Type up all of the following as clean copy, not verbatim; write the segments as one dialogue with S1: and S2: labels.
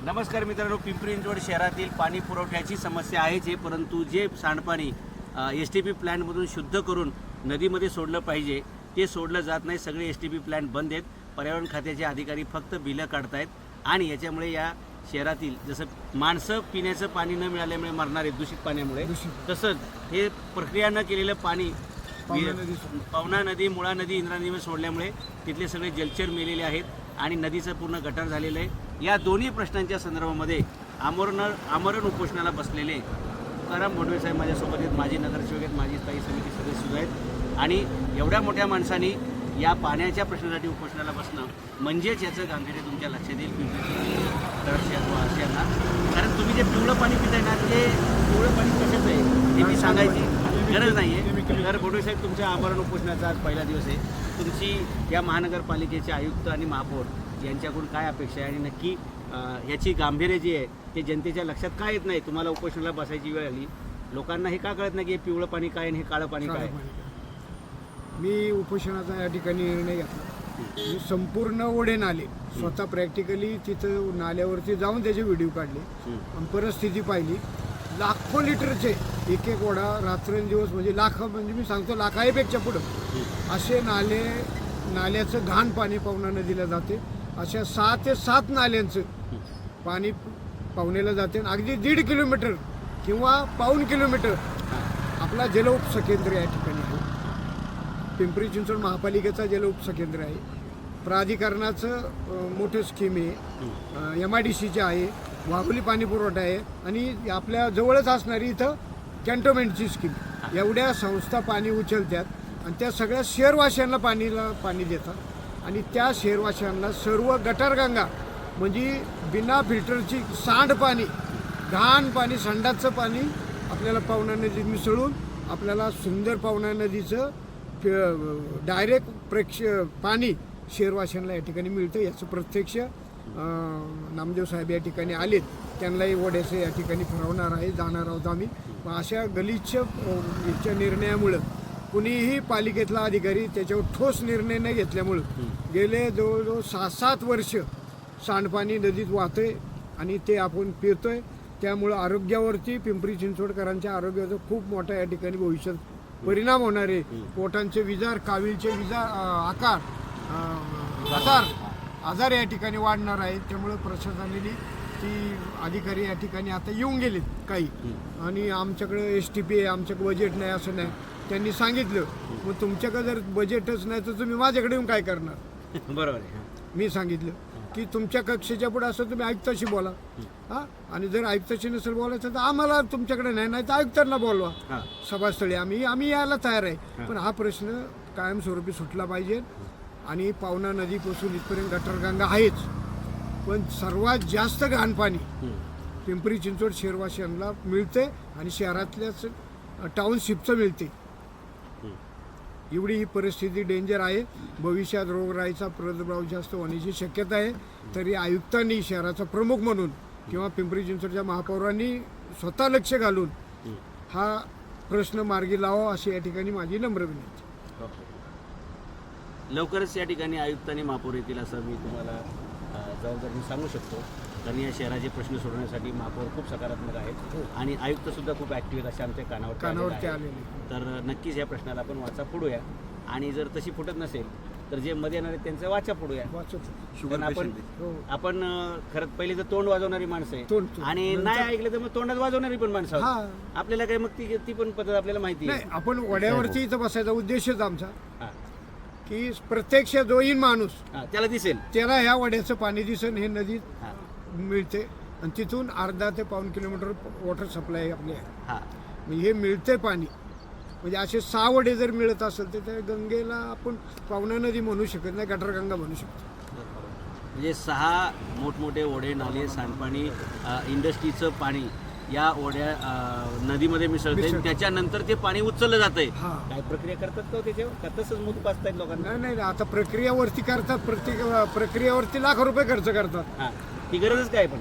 S1: नमस्कार मित्रांनो, पिंपरी चिंचवड शहरातील पाणी पुरवठ्याची समस्या आहेच आहे, परंतु जे सांडपाणी STP प्लॅन्टमधून शुद्ध करून नदीमध्ये सोडलं पाहिजे ते सोडलं जात नाही. सगळे STP प्लॅन्ट बंद आहेत. पर्यावरण खात्याचे अधिकारी फक्त बिलं काढतायत आणि याच्यामुळे या शहरातील जसं माणसं पिण्याचं पाणी न मिळाल्यामुळे मरणार आहेत दूषित पाण्यामुळे, तसंच हे प्रक्रिया न केलेलं पाणी पवना नदी, मुळा नदी, इंद्रा नदीमध्ये सोडल्यामुळे तिथले सगळे जलचर मेलेले आहेत आणि नदीचं पूर्ण गटार झालेलं आहे. या दोन्ही प्रश्नांच्या संदर्भामध्ये आमरण उपोषणाला बसलेले तुकाराम भोंडवे साहेब माझ्यासोबत आहेत, माजी नगरसेवक आहेत, माजी स्थायी समिती सदस्य आहेत. आणि एवढ्या मोठ्या माणसांनी या पाण्याच्या प्रश्नासाठी उपोषणाला बसणं म्हणजेच याचं गांभीर्य तुमच्या लक्षात येईल आशियांना. कारण तुम्ही जे पिवळं पाणी पिताय ना, ते पिवळं पाणी कशाचं आहे ते मी सांगायची गरज नाही आहे. तर भोंडवे साहेब, तुमच्या आमरण उपोषणाचा आज पहिला दिवस आहे. तुमची या महानगरपालिकेचे आयुक्त आणि महापौर यांच्याकडून काय अपेक्षा आहे आणि नक्की याची गांभीर्य जी आहे ते जनतेच्या लक्षात काय येत नाही? तुम्हाला उपोषणाला बसायची वेळ आली, लोकांना हे का कळत नाही की हे पिवळं पाणी काय आणि हे काळं पाणी काय?
S2: मी उपोषणाचा या ठिकाणी निर्णय घेतला. मी संपूर्ण ओढे नाले स्वतः प्रॅक्टिकली तिथं नाल्यावरती जाऊन त्याचे व्हिडिओ काढले आणि परिस्थिती पाहिली. लाखो लिटरचे एक एक ओढा रात्रंदिवस, म्हणजे लाख, म्हणजे मी सांगतो लाखापेक्षा पुढं असे नाल्याचं घाण पाणी पवना नदीला जाते. अशा 6 ते 7 नाल्यांचं पाणी पावनेला जाते. अगदी 1.5 किलोमीटर किंवा पाऊण किलोमीटर आपला जलउपसा केंद्र या ठिकाणी आहे. पिंपरी चिंचवड महापालिकेचा जलउपसा केंद्र आहे. प्राधिकरणाचं मोठं स्कीम आहे, MIDCचे आहे, वाघोली पाणी पुरवठा आहे आणि आपल्या जवळच असणारी इथं कॅन्टोन्मेंटची स्कीम. एवढ्या संस्था पाणी उचलतात आणि त्या सगळ्या शहरवासियांना पाणी देतात आणि त्या शहरवासियांना सर्व गटारगंगा म्हणजे बिना फिल्टरची सांडपाणी, घाण पाणी, संडाचं पाणी आपल्याला पवना नदीत मिसळून आपल्याला सुंदर पवना नदीचं डायरेक्ट पाणी शहरवासियांना या ठिकाणी मिळतं. याचं प्रत्यक्ष नामदेव साहेब या ठिकाणी आलेत, त्यांनाही ओढ्याचं या ठिकाणी फिरवणार आहे, जाणार आहोत आम्ही. अशा गलिच्छ याच्या निर्णयामुळं कुणीही पालिकेतला अधिकारी त्याच्यावर ठोस निर्णय न घेतल्यामुळं गेले जवळजवळ 6-7 वर्ष सांडपाणी नदीत वाहतंय आणि ते आपण पितोय. त्यामुळं आरोग्यावरती, पिंपरी चिंचवडकरांच्या आरोग्याचा खूप मोठा या ठिकाणी भविष्यात परिणाम होणार आहे. पोटांचे विजार, कावीळचे विजार, आजार या ठिकाणी वाढणार आहेत. त्यामुळे प्रशासनाने ती अधिकारी या ठिकाणी आता येऊन गेलेत काही, आणि आमच्याकडे STP आहे, आमच्याकडे बजेट नाही असं नाही. त्यांनी सांगितलं, मग तुमच्याकडे जर बजेटच नाही तर तुम्ही माझ्याकडे येऊन काय करणार?
S1: बरोबर आहे.
S2: मी सांगितलं की तुमच्या कक्षेच्या पुढे असं तुम्ही आयुक्ताशी बोला, हां, आणि जर आयुक्ताशी नसेल बोलायचं तर आम्हाला तुमच्याकडे नाही तर आयुक्तांना बोलवा सभास्थळी. आम्ही यायला तयार आहे. पण हा प्रश्न कायमस्वरूपी सुटला पाहिजे. आणि पवना नदीपासून इथपर्यंत गटारगंगा आहेच, पण सर्वात जास्त घाण पाणी पिंपरी चिंचवड शहरवासियांना मिळते आणि शहरातल्याच टाउनशिपचं मिळते. एवढी ही परिस्थिती डेंजर आहे. भविष्यात रोगराईचा प्रादुर्भाव जास्त होण्याची शक्यता आहे. तरी आयुक्तांनी शहराचा प्रमुख म्हणून किंवा पिंपरी चिंचवडच्या महापौरांनी स्वतः लक्ष घालून हा प्रश्न मार्गी लावा अशी या ठिकाणी माझी नम्र विनंती.
S1: लवकरच या ठिकाणी आयुक्त आणि महापौर येतील असं मी तुम्हाला जबाबदारीने सांगू शकतो. कारण या शहराचे प्रश्न सोडवण्यासाठी महापौर खूप सकारात्मक आहेत आणि आयुक्तसुद्धा खूप ॲक्टिव्ह आहेत असे आमच्या कानावरती आलेले. तर नक्कीच या प्रश्नाला आपण वाचा फोडूया आणि जर तशी फुटत नसेल तर जे मध्ये येणार आहेत त्यांचं वाचा फोडूया. आपण खरंच पहिले तर तोंड वाजवणारी माणसं आहे आणि नाही ऐकलं तर मग तोंडात वाजवणारी पण माणसं आहोत. आपल्याला काय मग ती पण पद्धत आपल्याला माहिती आहे.
S2: आपण वड्यावरती इथं बसायचा उद्देशच आमचा की प्रत्यक्ष जो येईन माणूस
S1: त्याला दिसेल,
S2: त्याला ह्या वड्याचं पाणी दिसेल, हे नदीत मिळते आणि तिथून अर्धा ते पाऊण किलोमीटर वॉटर सप्लाय आपली आहे. म्हणजे हे मिळते पाणी. म्हणजे असे 6 वडे जर मिळत असेल तर त्या गंगेला आपण पवना नदी म्हणू शकत नाही, गटारगंगा म्हणू शकतो.
S1: म्हणजे 6 मोठमोठे ओढे, नाले, सांडपाणी, इंडस्ट्रीचं पाणी या ओढ्या नदीमध्ये मिसळते. त्याच्यानंतर ते पाणी उचललं जातंय. काय प्रक्रिया करतात का त्याच्यावर? का तसंच मूत पाचतायत लोकांना?
S2: नाही, आता प्रक्रियावरती करतात. प्रक्रियावरती लाख रुपये खर्च करतात.
S1: ती गरजच काय? पण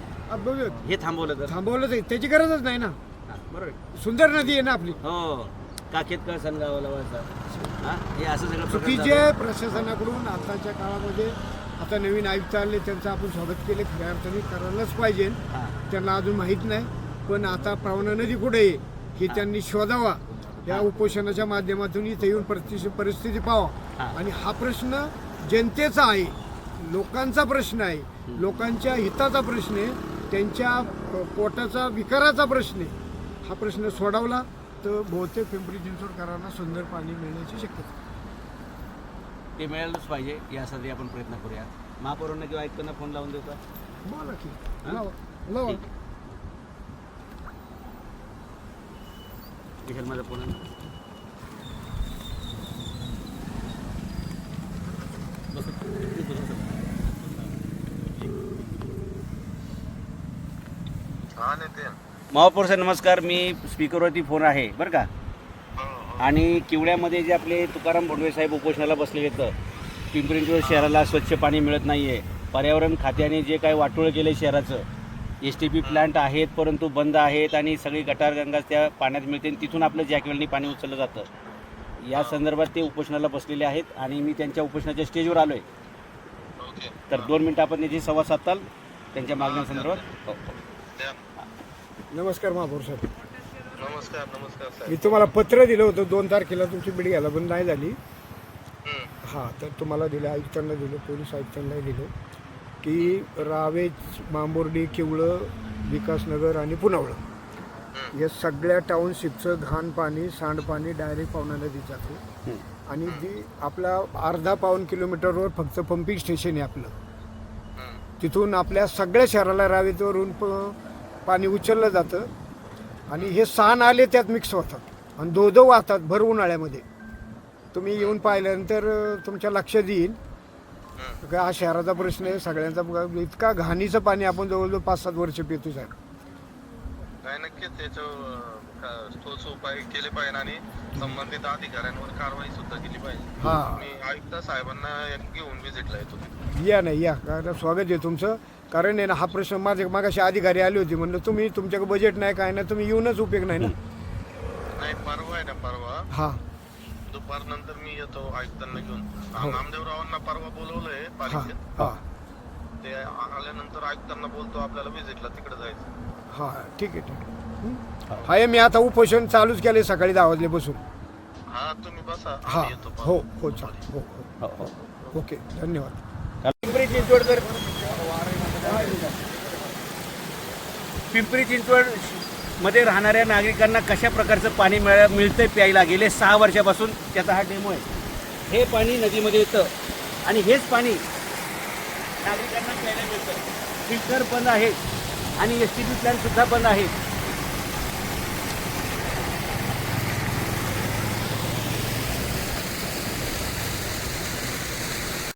S1: हे थांबवलं
S2: जाईल, त्याची गरजच नाही ना.
S1: बरोबर,
S2: सुंदर नदी आहे ना आपली.
S1: हो, काखेत कळ सनगावाला वाचा. हे असं सगळं
S2: चुकीचे प्रशासनाकडून आताच्या काळामध्ये आता नवीन आयुक्त आले त्यांचं आपण स्वागत केले, खऱ्या अर्थाने करायलाच पाहिजे.
S1: हां
S2: त्यांना अजून माहीत नाही, पण आता पावना नदी कुठे आहे हे त्यांनी शोधावा. या उपोषणाच्या माध्यमातून इथे येऊन परिस्थिती पाहावा. आणि हा प्रश्न जनतेचा आहे, लोकांचा प्रश्न आहे, लोकांच्या हिताचा प्रश्न आहे, त्यांच्या पोटाचा विकाराचा प्रश्न आहे. हा प्रश्न सोडवला तर बहुतेक पिंपरी चिंचवडकरांना सुंदर पाणी मिळण्याची शक्यता.
S1: ते मिळालंच पाहिजे यासाठी आपण प्रयत्न करूया. महापौरांना किंवा आयुक्तांना फोन लावून देऊ का?
S2: बोला की,
S1: हां?
S2: लावा लावा.
S1: ठीक आहे. विशाल माझा फोन आहे ना? महापौर साहेब नमस्कार. मी स्पीकरवरती फोन आहे बरं का. आणि किवड्यामध्ये जे आपले तुकाराम भोंडवे साहेब उपोषणाला बसलेले आहेत, पिंपरी चिंचवड शहराला स्वच्छ पाणी मिळत नाही आहे, पर्यावरण खात्याने जे काही वाटोळं केलं शहराचं, STP प्लांट आहेत परंतु बंद आहेत आणि सगळी गटारगंगा त्या पाण्यात मिळते आणि तिथून आपलं जॅकवेलनी पाणी उचललं जातं. या संदर्भात ते उपोषणाला बसलेले आहेत आणि मी त्यांच्या उपोषणाच्या स्टेजवर आलो आहे. तर 2 मिनटं आपण त्याची संवाद साधताल त्यांच्या मागण्यांसंदर्भात. हो हो.
S2: नमस्कार महापौर साहेब.
S3: नमस्कार नमस्कार साहेब.
S2: मी तुम्हाला पत्र दिलं होतं 2 तारखेला, तुमची बीड घ्यायला पण नाही झाली. हां, तर तुम्हाला दिलं, आयुक्तांना दिलं, पोलीस आयुक्तांनाही दिलं की रावेच, मांबोर्डी, किवळं, विकासनगर आणि पुनावळं या सगळ्या टाउनशिपचं घाण पाणी, सांडपाणी डायरेक्ट पावना नदीत जाते. आणि जी आपला अर्धा पाऊण किलोमीटरवर फक्त पंपिंग स्टेशन आहे आपलं. तिथून आपल्या सगळ्या शहराला रावेतवरून पाणी उचललं जातं आणि हे 6 नाले त्यात मिक्स होतात आणि धो वाहतात भर उन्हाळ्यामध्ये. तुम्ही येऊन पाहिल्यानंतर तुमच्या लक्षात येईल का हा शहराचा प्रश्न आहे सगळ्यांचा. इतका घाणीचं पाणी आपण जवळजवळ 5-7 वर्ष पितो साहेब.
S3: काय नक्कीच त्याच्यावर ठोस उपाय केले पाहिजे आणि संबंधित अधिकाऱ्यांवर कारवाई सुद्धा केली पाहिजे.
S2: हां,
S3: मी आयुक्त साहेबांना घेऊन व्हिजिटला येतो.
S2: या नाही या, कारण स्वागत आहे तुमचं. कारण आहे ना, हा प्रश्न माझ्या मागाशी अधिकारी आले होते, म्हणलं तुम्ही तुमच्याकडे बजेट नाही काय नाही, तुम्ही येऊनच उपयोग नाही ना.
S3: नाही, परवा आहे ना, परवा
S2: हां
S3: दुपार नंतर मी येतो आयुक्तांना घेऊन. नामदेवरावांना परवा बोलवलंय
S2: हां
S3: पालिकेत.
S2: हां
S3: ते आल्यानंतर आयुक्तांना बोलतो आपल्याला व्हिजिटला तिकडे जायचं.
S2: हां ठीक आहे ठीक आहे. हाय, मी आता उपोषण चालूच केले सकाळी 10 वाजल्यापासून.
S3: हा तुम्ही बसा,
S2: हां
S3: आम्ही येतो.
S2: हो हो चालेल. हो
S1: हो हो.
S2: हो ओके, धन्यवाद.
S1: पिंपरी चिंचवड मध्ये राहणाऱ्या नागरिकांना कशा प्रकारचं पाणी मिळतंय प्यायला गेले 6 वर्षापासून त्याचा हा डेमो आहे. हे पाणी नदीमध्ये येतं आणि हेच पाणी नागरिकांना प्यायला मिळतं. फिल्टर बंद आहे आणि STP प्लॅन्ट सुद्धा बंद आहे.